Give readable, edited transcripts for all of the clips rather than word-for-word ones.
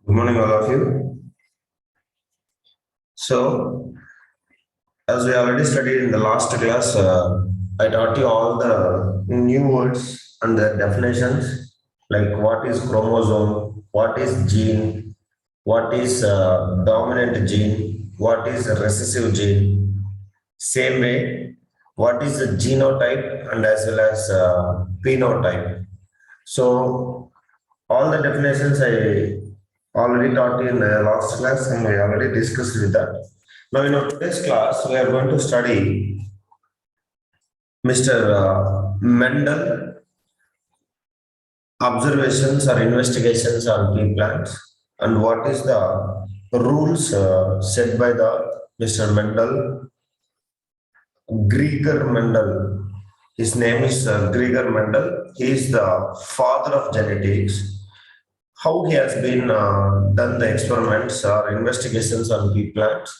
Good morning, all of you. So, as we already studied in the last class, I taught you all the new words and their definitions, like what is chromosome, what is gene, what is dominant gene, what is a recessive gene. Same way, what is the genotype and as well as phenotype. So, all the definitions I already taught in last class and we already discussed with that. Now in our today's class, we are going to study Mr. Mendel observations or investigations on pea plants and what is the rules set by the Mr. Mendel, Gregor Mendel. His name is Gregor Mendel. He is the father of genetics. How he has been done the experiments or investigations on pea plants,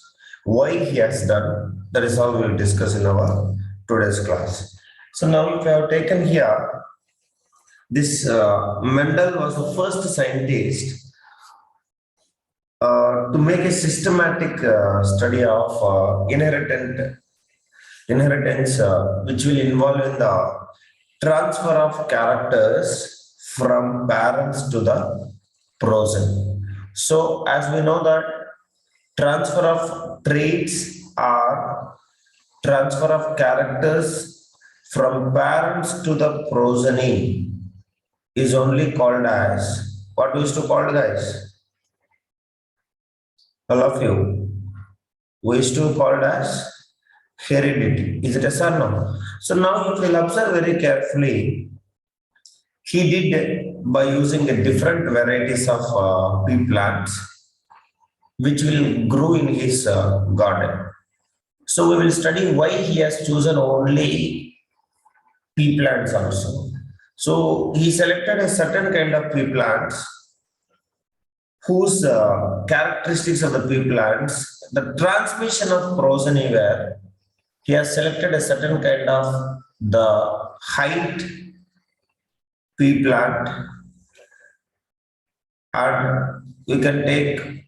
why he has done, that is all we will discuss in our today's class. So now if I have taken here, this Mendel was the first scientist to make a systematic study of inheritance, which will involve in the transfer of characters from parents to the progeny. So, as we know that transfer of traits or transfer of characters from parents to the progeny is only called as what we used to call, guys? All of you, we used to call as heredity. Is it a or no? So now if we'll observe very carefully, he did by using a different varieties of pea plants which will grow in his garden. So we will study why he has chosen only pea plants also. So he selected a certain kind of pea plants whose characteristics of the pea plants, the transmission of progeny where he has selected a certain kind of the height pea plant, and we can take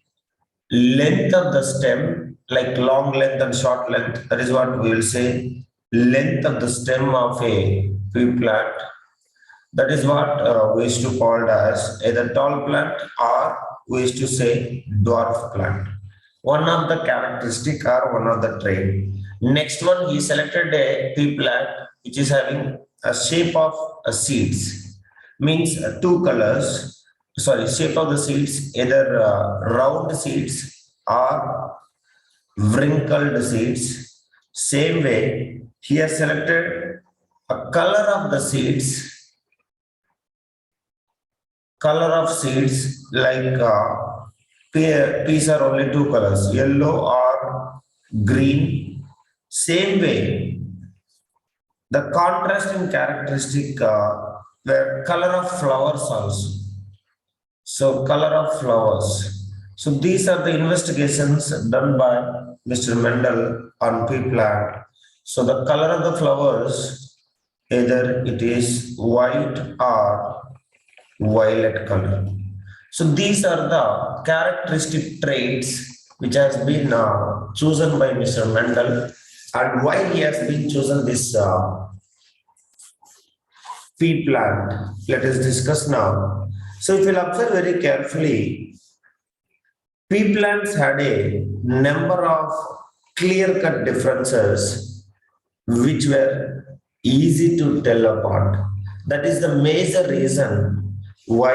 length of the stem, like long length and short length. That is what we will say length of the stem of a pea plant. That is what we used to call as either tall plant or we used to say dwarf plant. One of the characteristic or one of the trait. Next one, he selected a pea plant which is having a shape of seeds, means two colors. Sorry, shape of the seeds, either round seeds or wrinkled seeds. Same way, he has selected a color of the seeds. Color of seeds, like peas are only two colors, yellow or green. Same way, the contrasting characteristic were color of flowers also. So color of flowers. So these are the investigations done by Mr. Mendel on pea plant. So the color of the flowers, either it is white or violet color. So these are the characteristic traits which has been chosen by Mr. Mendel, and why he has been chosen this pea plant. Let us discuss now. So if you'll observe very carefully, pea plants had a number of clear-cut differences which were easy to tell apart. That is the major reason why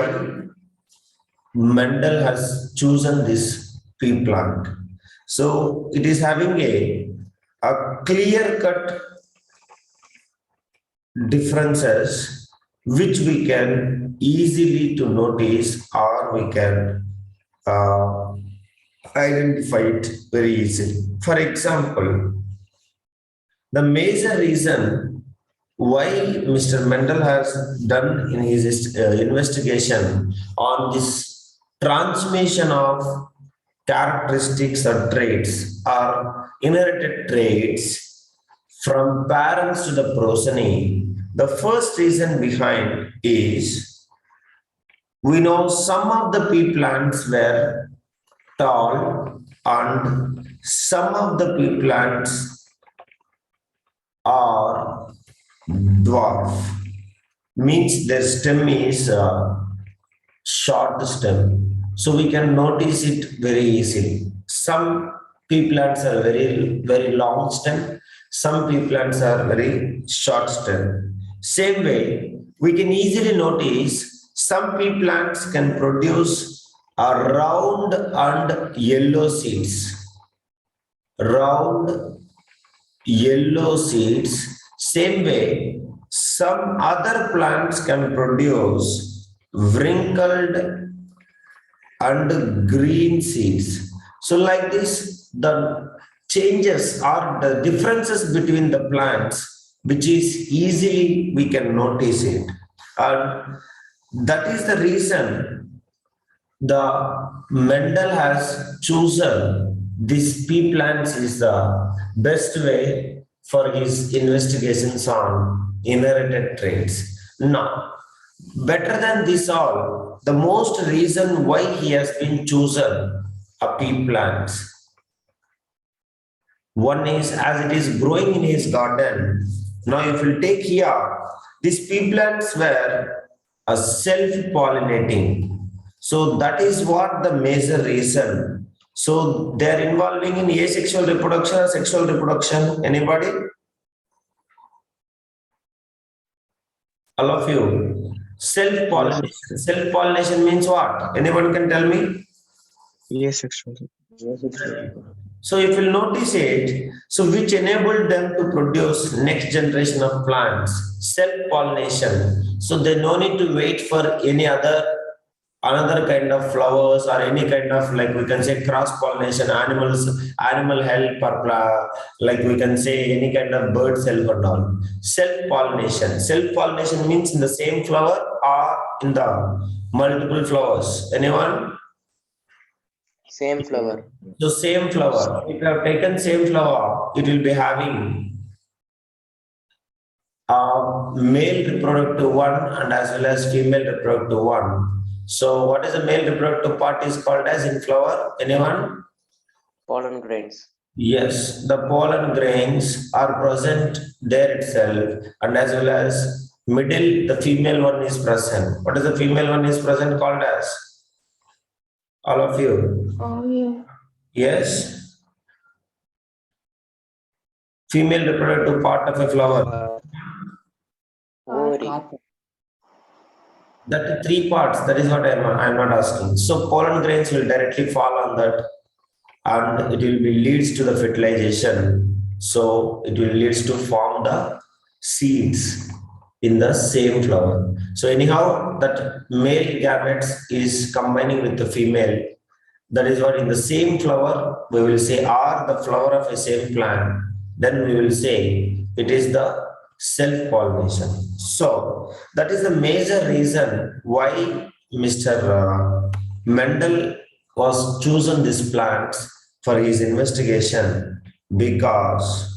Mendel has chosen this pea plant. So it is having a clear-cut differences which we can easily to notice or we can identify it very easily. For example, the major reason why Mr. Mendel has done in his investigation on this transmission of characteristics or traits or inherited traits from parents to the progeny, the first reason behind is We know some of the pea plants were tall and some of the pea plants are dwarf. Means their stem is short stem. So we can notice it very easily. Some pea plants are very long stem. Some pea plants are very short stem. Same way, we can easily notice some pea plants can produce a round and yellow seeds. Round yellow seeds. Same way, some other plants can produce wrinkled and green seeds. So, like this, the changes or the differences between the plants, which is easily we can notice it. And that is the reason the Mendel has chosen this pea plants is the best way for his investigations on inherited traits. Now, better than this all, the most reason why he has been chosen a pea plants. One is as it is growing in his garden. Now, if you take here, these pea plants were a self-pollinating. So that is what the major reason. So they are involving in asexual reproduction or sexual reproduction. Anybody? All of you. Self-pollination. Self-pollination means what? Anyone can tell me? Yes, actually. So if you notice it, so which enabled them to produce next generation of plants, self-pollination. So they no need to wait for any another kind of flowers or any kind of like we can say cross-pollination, animal help or like we can say any kind of bird help and all. Self-pollination. Self-pollination means in the same flower or in the multiple flowers. Anyone? Same flower. So same flower. If you have taken same flower, it will be having a male reproductive one and as well as female reproductive one. So what is the male reproductive part is called as in flower? Anyone? Pollen grains. Yes, the pollen grains are present there itself and as well as middle the female one is present. What is the female one is present called as? All of you. Oh, yeah. Yes. Female reproductive part of a flower. Ovary. That three parts, that is what I'm not asking. So pollen grains will directly fall on that and it will be leads to the fertilization. So it will leads to form the seeds in the same flower. So anyhow, that male gametes is combining with the female. That is what in the same flower we will say are the flower of a same plant. Then we will say it is the self-pollination. So that is the major reason why Mr. Mendel was chosen these plants for his investigation because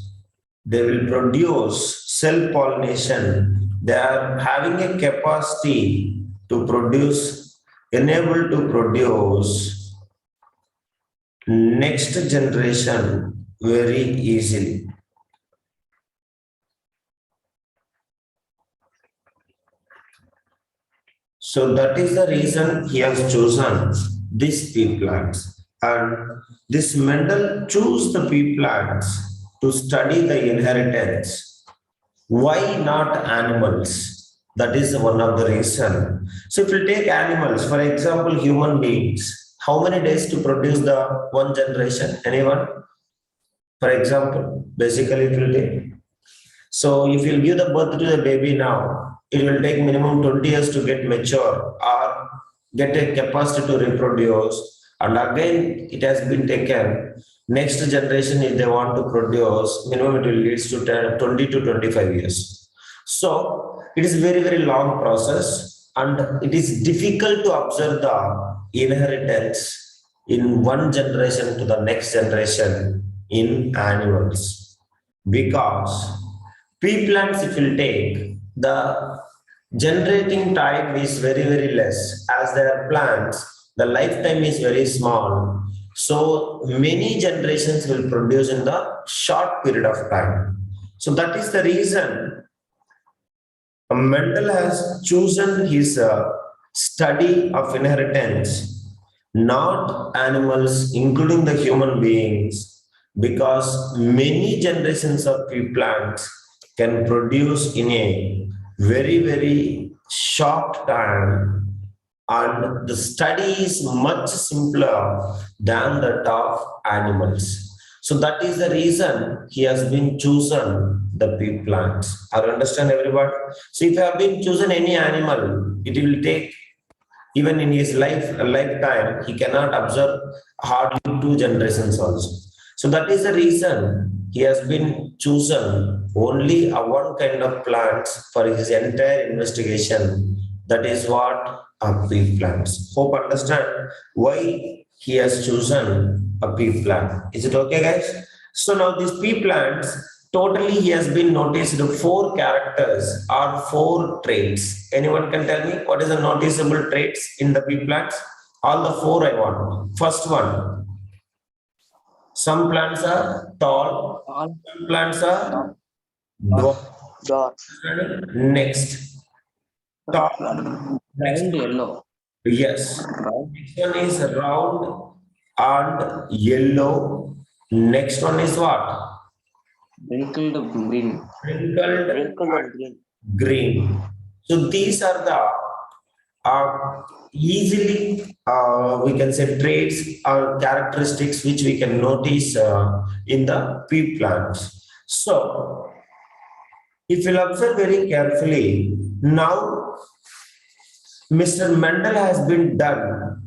they will produce self-pollination. They are having a capacity to produce, enable to produce next generation very easily. So that is the reason he has chosen these pea plants. And this Mendel chose the pea plants to study the inheritance. Why not animals? That is one of the reason. So if you take animals, for example, human beings, how many days to produce the one generation? Anyone? For example, basically it will take. So if you give the birth to the baby now, it will take minimum 20 years to get mature or get a capacity to reproduce. And again, it has been taken. Next generation, if they want to produce, minimum it will lead to 20 to 25 years. So it is very long process and it is difficult to observe the inheritance in one generation to the next generation in animals because pea plants, if you take the generating time is very, very less. As they are plants, the lifetime is very small. So many generations will produce in the short period of time. So that is the reason Mendel has chosen his study of inheritance, not animals, including the human beings, because many generations of plants can produce in a very, very short time, and the study is much simpler than that of animals. So that is the reason he has been chosen the pea plants. I understand everybody. So if you have been chosen any animal, it will take even in his lifetime, he cannot observe hardly 2 generations also. So that is the reason he has been chosen only a one kind of plants for his entire investigation. That is what a pea plants. Hope understand why he has chosen a pea plant. Is it okay, guys? So now these pea plants, totally he has been noticed 4 characters or 4 traits. Anyone can tell me what is the noticeable traits in the pea plants? All the 4 I want. First one, some plants are tall, All some plants are dwarf. Dot. Next, tall. Next, round yellow. yes. Round Next one is round and yellow. Next one is what? wrinkled green. Wrinkled Wrinkled and green. green. So these are the easily we can say traits or characteristics which we can notice in the pea plants. So if you observe very carefully, now Mr. Mendel has been done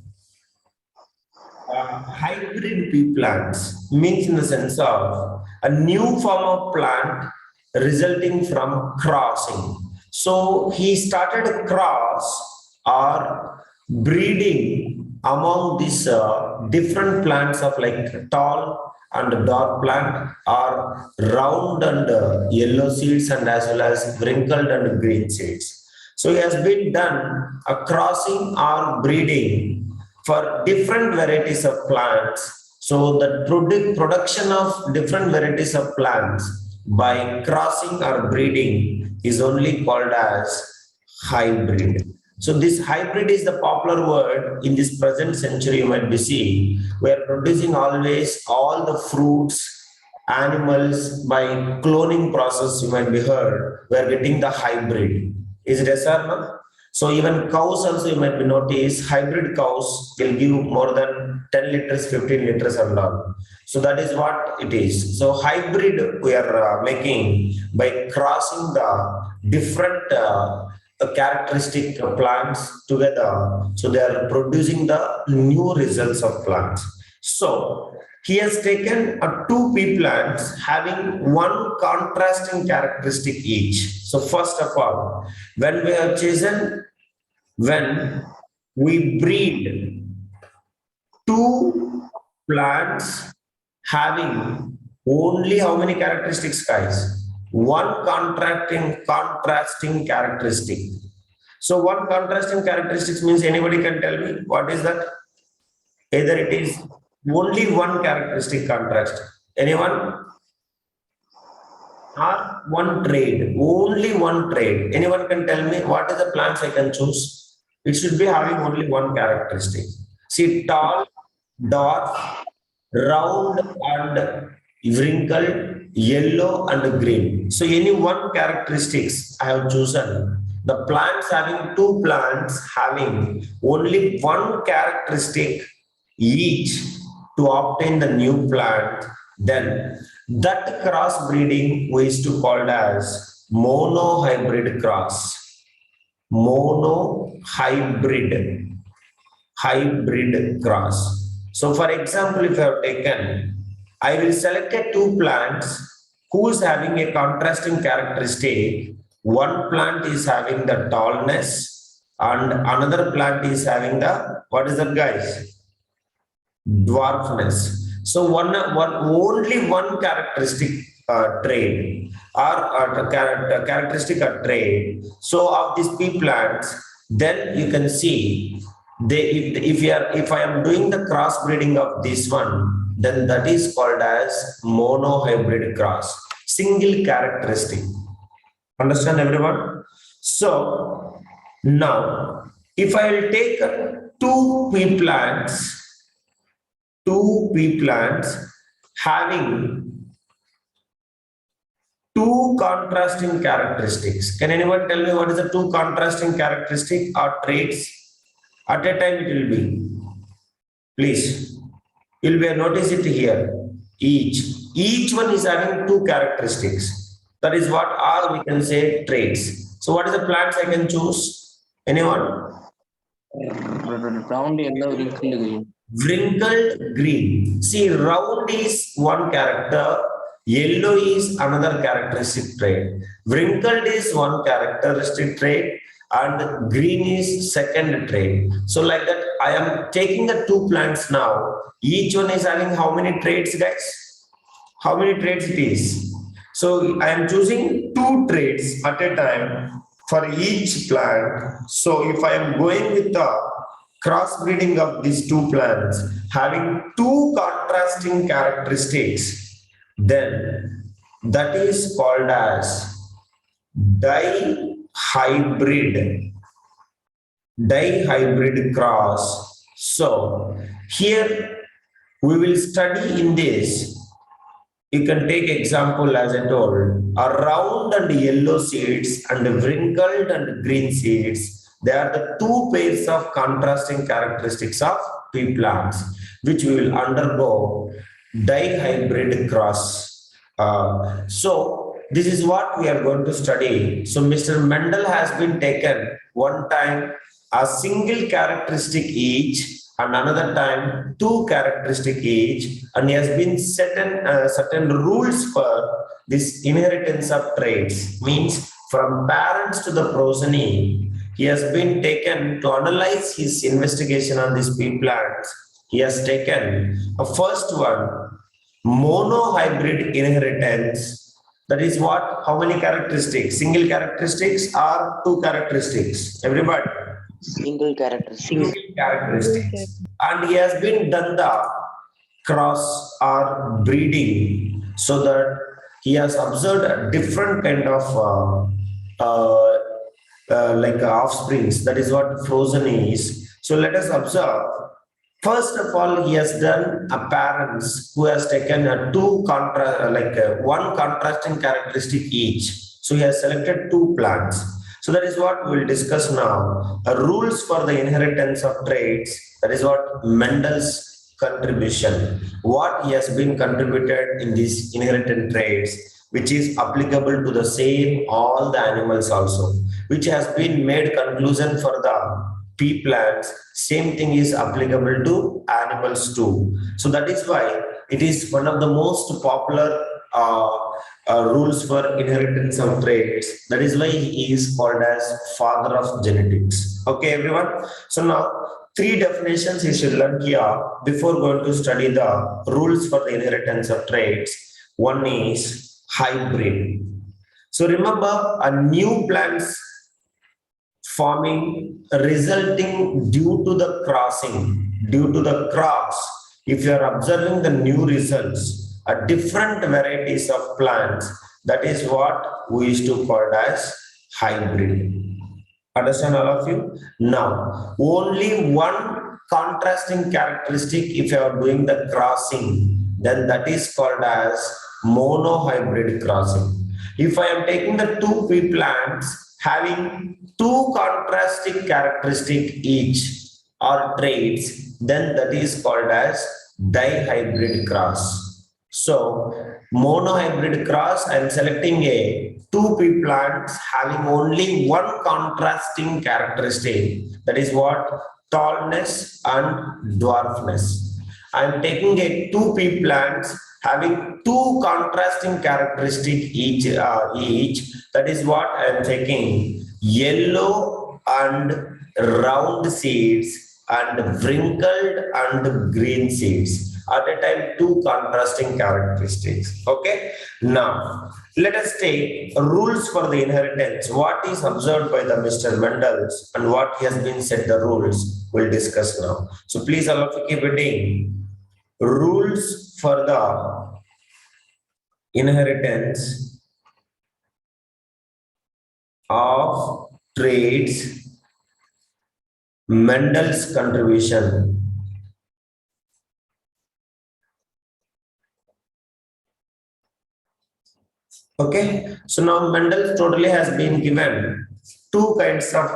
hybrid pea plants, means in the sense of a new form of plant resulting from crossing. So he started a cross or breeding among these different plants of like tall and dark plant or round and yellow seeds and as well as wrinkled and green seeds. So he has been done a crossing or breeding for different varieties of plants. So the production of different varieties of plants by crossing or breeding is only called as hybrid. So this hybrid is the popular word in this present century. You might be seeing we are producing always all the fruits, animals by cloning process. You might be heard we are getting the hybrid. Is it yes or no? So even cows also you might be noticed hybrid cows will give more than 10 liters, 15 liters and all. So that is what it is. So hybrid we are making by crossing the different characteristic plants together. So they are producing the new results of plants. So he has taken 2 pea plants having one contrasting characteristic each. So first of all, when we have chosen, when we breed 2 plants having only how many characteristics, guys? One contrasting characteristic. So one contrasting characteristics means anybody can tell me what is that? Either it is only one characteristic contrast. Anyone? Or one trade, only one trade. Anyone can tell me what is the plants I can choose? It should be having only one characteristic. See, tall, dark, round and wrinkled, yellow and green. So any one characteristics I have chosen. The plants having 2 plants having only one characteristic each to obtain the new plant, then that cross breeding we used to call as monohybrid cross. Monohybrid hybrid cross. So for example, if I have taken, I will select 2 plants who is having a contrasting characteristic. One plant is having the tallness and another plant is having the, what is that, guys? Dwarfness. So only one characteristic trait or characteristic or trait. So of these pea plants, then you can see they if I am doing the crossbreeding of this one, then that is called as monohybrid cross, single characteristic. Understand everyone? So now if I will take two pea plants having two contrasting characteristics. Can anyone tell me what is the two contrasting characteristic or traits? At a time it will be. Please. You'll be notice it here. Each one is having two characteristics. That is what are we can say traits. So what is the plants I can choose? Anyone? Round yellow, wrinkled green. Wrinkled green. See, round is one character, yellow is another characteristic trait. Wrinkled is one characteristic trait, and green is second trait. So, like that, I am taking the two plants now. Each one is having how many traits, guys? How many traits it is? So, I am choosing two traits at a time for each plant. So, if I am going with the crossbreeding of these two plants having two contrasting characteristics, then that is called as dihybrid cross. So here we will study in this. You can take example as I told, a round and yellow seeds and wrinkled and green seeds. They are the two pairs of contrasting characteristics of pea plants, which we will undergo dihybrid cross. So this is what we are going to study. So Mr. Mendel has been taken one time a single characteristic each and another time two characteristic each, and he has been certain rules for this inheritance of traits, means from parents to the progeny. He has been taken to analyze his investigation on these pea plants. He has taken a first one, monohybrid inheritance. That is what? How many characteristics? Single characteristics or two characteristics? Everybody? Single characteristic. Single characteristics. And he has been done the cross or breeding so that he has observed a different kind of offsprings. That is what frozen is. So let us observe. First of all, he has done a parents who has taken a one contrasting characteristic each. So he has selected two plants. So that is what we will discuss now. Rules for the inheritance of traits. That is what Mendel's contribution. What he has been contributed in these inherited traits, which is applicable to the same all the animals also, which has been made conclusion for the pea plants. Same thing is applicable to animals too. So that is why it is one of the most popular rules for inheritance of traits. That is why he is called as father of genetics. Okay, everyone. So now three definitions you should learn here before going to study the rules for the inheritance of traits. One is hybrid. So remember, a new plants forming resulting due to the crossing, due to the cross. If you are observing the new results, a different varieties of plants, that is what we used to call as hybrid. Understand all of you? Now, only one contrasting characteristic if you are doing the crossing, then that is called as monohybrid crossing. If I am taking the two pea plants having two contrasting characteristic each or traits, then that is called as dihybrid cross. So monohybrid cross, I am selecting a two pea plants having only one contrasting characteristic. That is what? Tallness and dwarfness. I am taking a two pea plants having two contrasting characteristic each. That is what I am taking: yellow and round seeds and wrinkled and green seeds. at a time two contrasting characteristics. Okay. Now let us take rules for the inheritance. What is observed by the Mr. Mendel's and what has been set the rules we'll discuss now. So please allow to keep reading. Rules for the inheritance of traits, Mendel's contribution. Okay, so now Mendel totally has been given two kinds of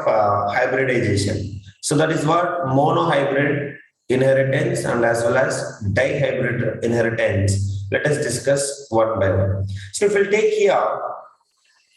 hybridization. So that is what monohybrid inheritance and as well as dihybrid inheritance. Let us discuss one by one. So if we'll take here,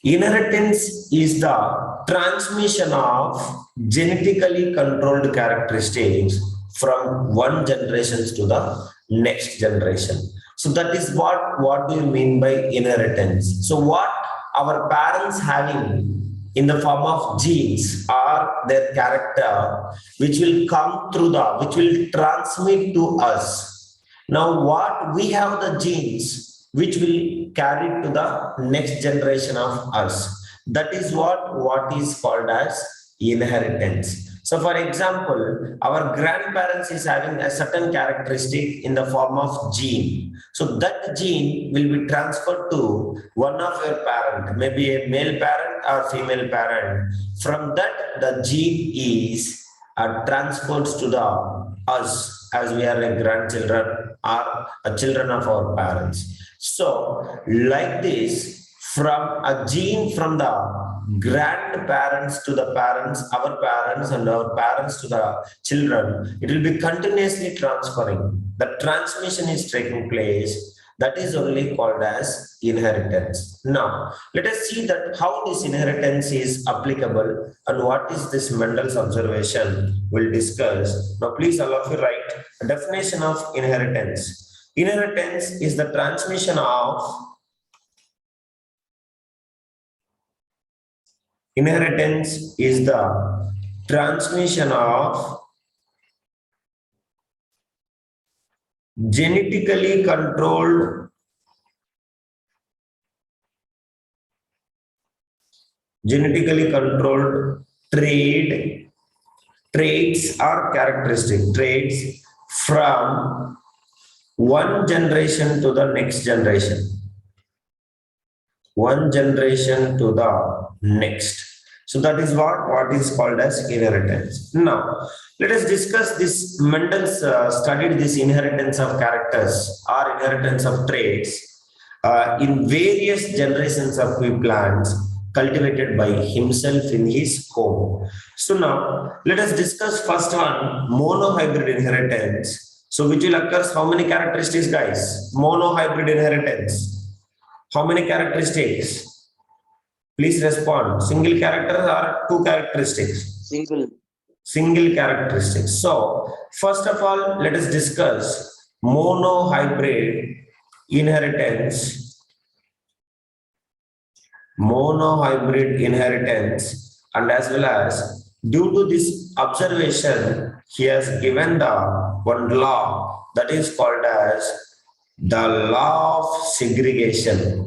inheritance is the transmission of genetically controlled characteristics from one generation to the next generation. So that is what do you mean by inheritance? So what our parents having in the form of genes or their character, which will come through which will transmit to us. Now what we have the genes which will carry to the next generation of us. That is what is called as inheritance. So for example, our grandparents is having a certain characteristic in the form of gene. So that gene will be transferred to one of your parent, maybe a male parent or female parent. From that, the gene is transferred to the us as we are like grandchildren or children of our parents. So like this, from a gene from the grandparents to the parents, our parents and our parents to the children, it will be continuously transferring. The transmission is taking place. That is only called as inheritance. Now, let us see that how this inheritance is applicable and what is this Mendel's observation we'll discuss. Now, please allow me to write a definition of inheritance. Inheritance is the transmission of Inheritance is the transmission of genetically controlled traits or characteristic traits from one generation to the next generation. One generation to the next. So that is what is called as inheritance. Now, let us discuss this. Mendel's studied this inheritance of characters or inheritance of traits in various generations of plants cultivated by himself in his home. So now, let us discuss first one, monohybrid inheritance. So which will occur how many characteristics, guys? Monohybrid inheritance. How many characteristics? Please respond. Single characters or two characteristics? Single characteristics. So, first of all, let us discuss monohybrid inheritance. Monohybrid inheritance, and as well as due to this observation, he has given the one law that is called as the law of segregation.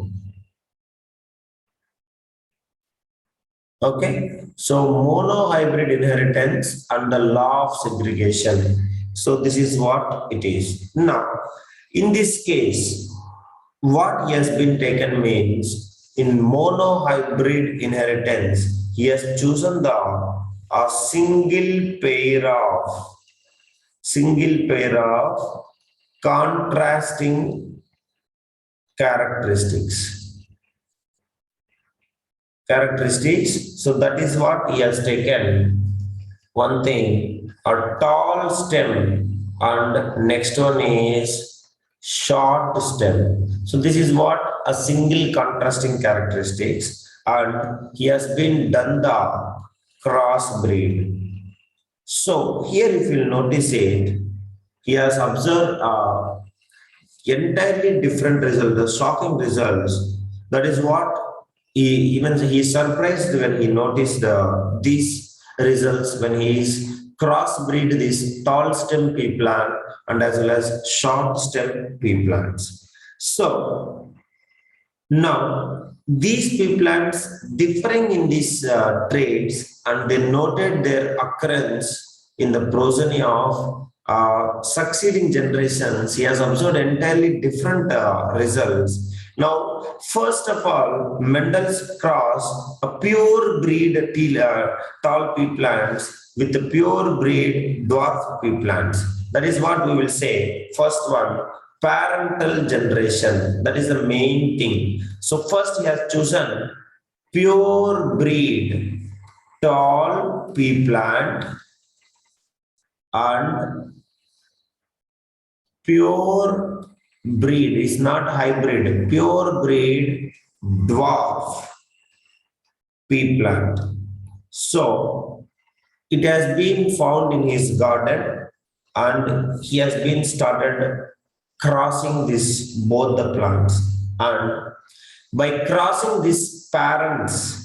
Okay, so monohybrid inheritance and the law of segregation. So this is what it is. Now, in this case, what he has been taken means in monohybrid inheritance, he has chosen a single pair of contrasting characteristics. So that is what he has taken. One thing, a tall stem, and next one is short stem. So this is what a single contrasting characteristics, and he has been done the crossbreed. So here if you notice it, he has observed entirely different results, the shocking results. That is what he surprised when he noticed these results when he is crossbreed this tall stem pea plant and as well as short stem pea plants. So now these pea plants differing in these traits, and they noted their occurrence in the progeny of succeeding generations. He has observed entirely different results. Now, first of all, Mendel's crossed a pure breed tall pea plants with the pure breed dwarf pea plants. That is what we will say. First one, parental generation. That is the main thing. So first he has chosen pure breed tall pea plant and pure breed is not hybrid, pure breed dwarf pea plant. So it has been found in his garden and he has been started crossing this both the plants, and by crossing these parents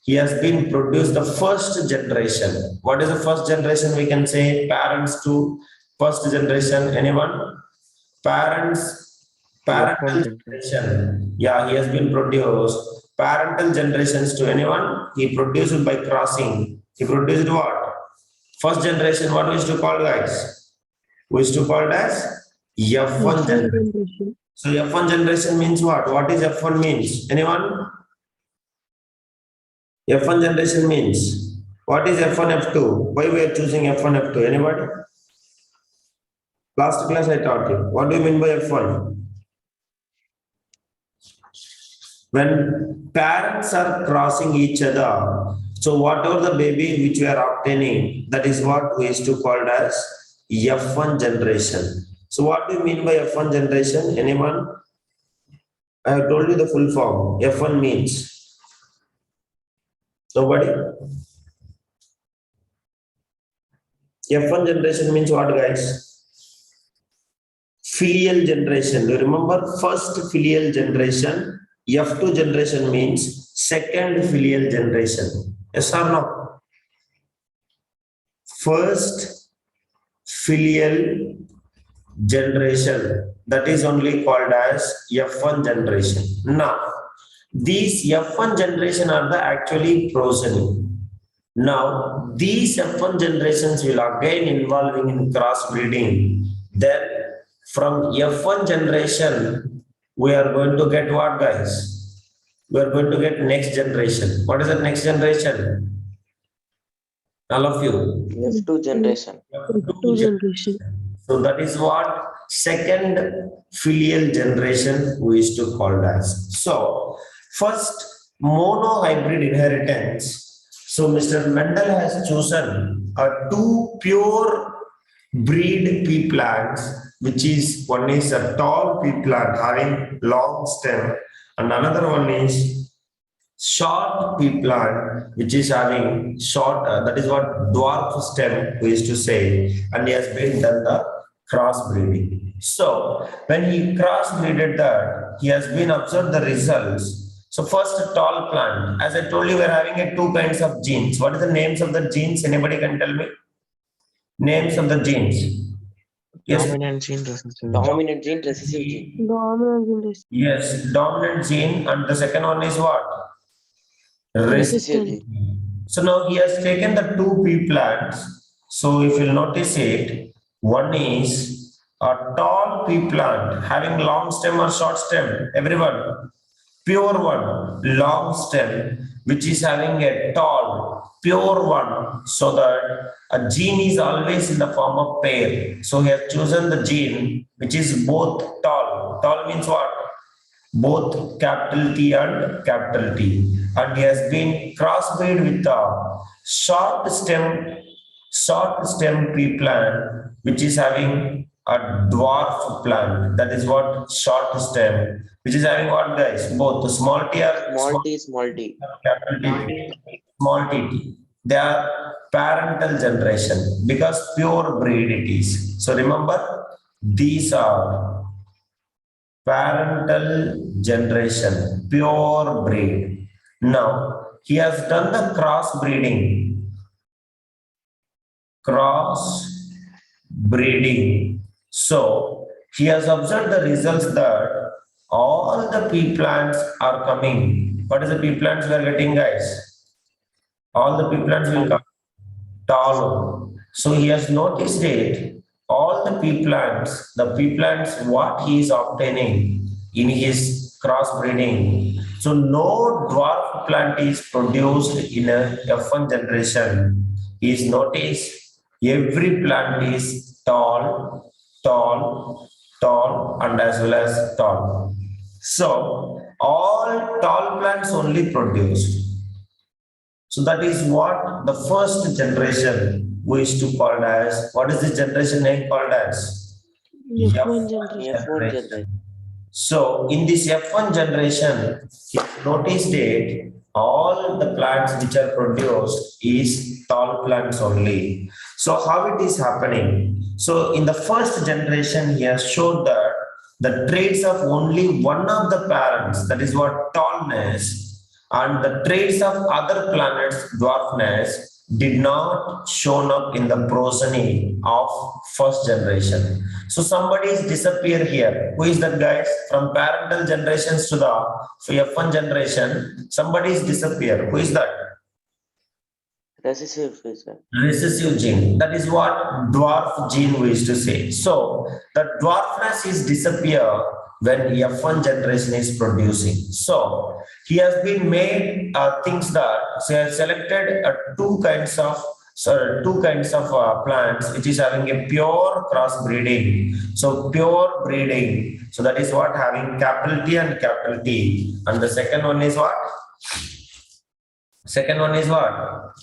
he has been produced the first generation. What is the first generation? We can say parents to first generation. Anyone? Parents, parental generation. Yeah, he has been produced parental generations to anyone. He produced by crossing. He produced what? First generation. What we used to call, guys? We used to call as F1 generation. So F1 generation means what? What is F1 means? Anyone? F1 generation means what is F1 F2? Why we are choosing F1 F2? Anybody? Last class I taught you. What do you mean by F1? When parents are crossing each other, so whatever the baby which we are obtaining, that is what we used to call as F1 generation. So what do you mean by F1 generation? Anyone? I have told you the full form. F1 means. Nobody? F1 generation means what, guys? Filial generation. Do you remember first filial generation? F2 generation means second filial generation. Yes or no? First filial generation, that is only called as F1 generation. Now, these F1 generation are the actually progeny. Now, these F1 generations will again involving in crossbreeding. Then from F1 generation, we are going to get what, guys? We are going to get next generation. What is the next generation? All of you. F2 generation. F2 generation. So that is what second filial generation we used to call as. So first monohybrid inheritance. So Mr. Mendel has chosen two pure breed pea plants, which is one is a tall pea plant having long stem, and another one is short pea plant which is having short. That is what dwarf stem we used to say, and he has been done the crossbreeding. So when he crossbreeded that, he has been observed the results. So first tall plant, as I told you, we are having two kinds of genes. What are the names of the genes? Anybody can tell me? Names of the genes. Yes. Dominant gene, recessive. Dominant gene, recessive gene. Yes, dominant gene, and the second one is what? Recessive gene. So now he has taken the two pea plants. So if you'll notice it, one is a tall pea plant having long stem or short stem. Everyone, pure one, long stem, which is having a tall, pure one, so that a gene is always in the form of pair. So he has chosen the gene which is both tall. Tall means what? Both capital T and capital T. And he has been crossbreed with a short stem pea plant, which is having a dwarf plant. That is what short stem, which is having what, guys? Both the small t or Small t. capital T, small t. They are parental generation because pure breed it is. So remember, these are parental generation, pure breed. Now, he has done the crossbreeding cross breeding. So he has observed the results that all the pea plants are coming. What is the pea plants we are getting, guys? All the pea plants will come tall. So he has noticed it. All the pea plants, what he is obtaining in his crossbreeding. So no dwarf plant is produced in a F1 generation. He is noticed every plant is tall, tall, tall, and as well as tall. So all tall plants only produced. So that is what the first generation we used to call as, what is the generation name called as? F1 generation. F1 generation. So in this F1 generation, notice that all the plants which are produced is tall plants only. So how it is happening? So in the first generation, he has showed that the traits of only one of the parents, that is what tallness, and the traits of other planets, dwarfness, did not shown up in the progeny of first generation. So somebody is disappear here. Who is that, guys? From parental generations to the F1 generation, somebody is disappear. Who is that? Recessive is that. Recessive gene. That is what dwarf gene we used to say. So the dwarfness is disappear when F1 generation is producing. So he has been made things that, so he has selected two kinds of plants which is having a pure crossbreeding. So pure breeding. So that is what having capital T and capital T. And the second one is what? Second one is what?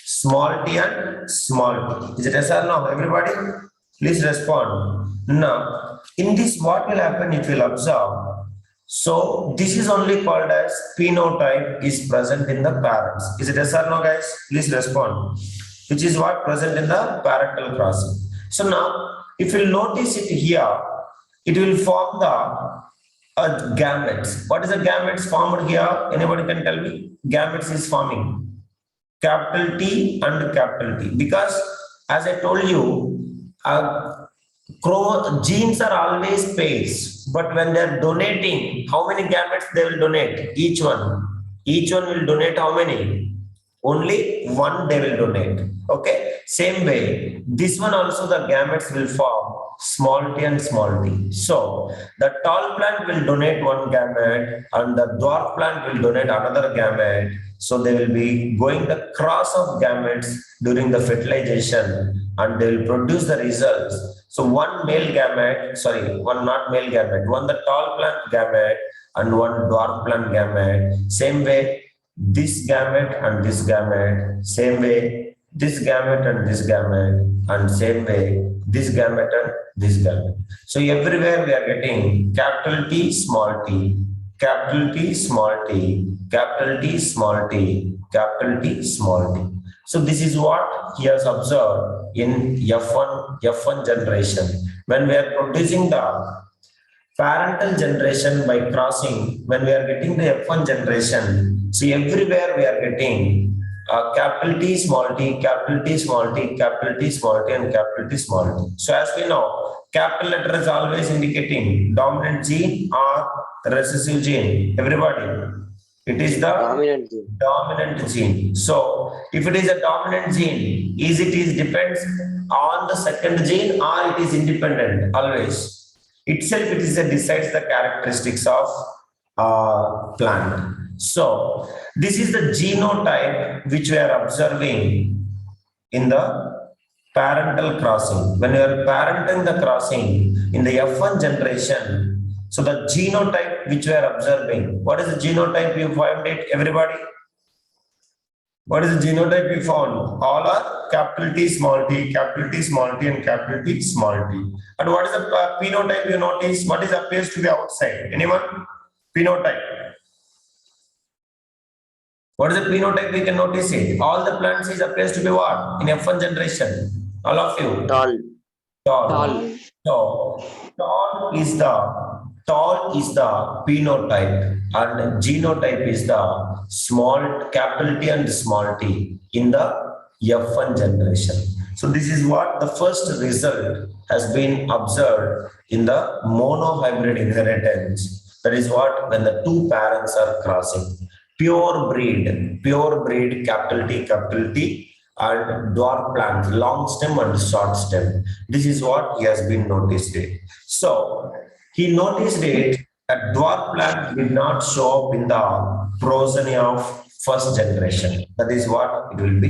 Small t and small t. Is it yes or no? Everybody, please respond. Now, in this, what will happen? It will observe. So this is only called as phenotype is present in the parents. Is it yes or no, guys? Please respond. Which is what present in the parental crossing. So now, if you notice it here, it will form the gametes. What is the gametes formed here? Anybody can tell me? Gametes is forming capital T and capital T, because as I told you, genes are always pairs, but when they are donating, how many gametes they will donate? Each one will donate how many? Only one they will donate. Okay, same way, this one also the gametes will form small t and small t. So the tall plant will donate one gamete and the dwarf plant will donate another gamete. So they will be going the cross of gametes during the fertilization and they will produce the results. So one male gamete, one not male gamete, one the tall plant gamete and one dwarf plant gamete. Same way, this gamete and this gamete. Same way, this gamete and this gamete. And same way, this gamete and this gamete. So everywhere we are getting capital T, small t, capital T, small t, capital T, small t, capital T, small t. So this is what he has observed in F1 generation. When we are producing the parental generation by crossing, when we are getting the F1 generation, see everywhere we are getting capital T, small t, capital T, small t, capital T, small t, and capital T, small t. So as we know, capital letter is always indicating dominant gene or recessive gene. Everybody, it is the dominant gene. So if it is a dominant gene, it depends on the second gene or it is independent always. Itself, it is a decides the characteristics of plant. So this is the genotype which we are observing in the parental crossing. When we are parenting the crossing in the F1 generation, so the genotype which we are observing, what is the genotype you find it, everybody? What is the genotype we found? All are capital T, small t, capital T, small t, and capital T, small t. And what is the phenotype you notice? What is appears to be outside? Anyone? Phenotype. What is the phenotype we can notice it? All the plants is appears to be what? In F1 generation. All of you. Tall. So tall is the phenotype and genotype is the small capital T and small t in the F1 generation. So this is what the first result has been observed in the monohybrid inheritance. That is what when the two parents are crossing. Pure breed, capital T, and dwarf plant, long stem and short stem. This is what he has been noticed it. So he noticed it that dwarf plant did not show up in the progeny of first generation. That is what it will be.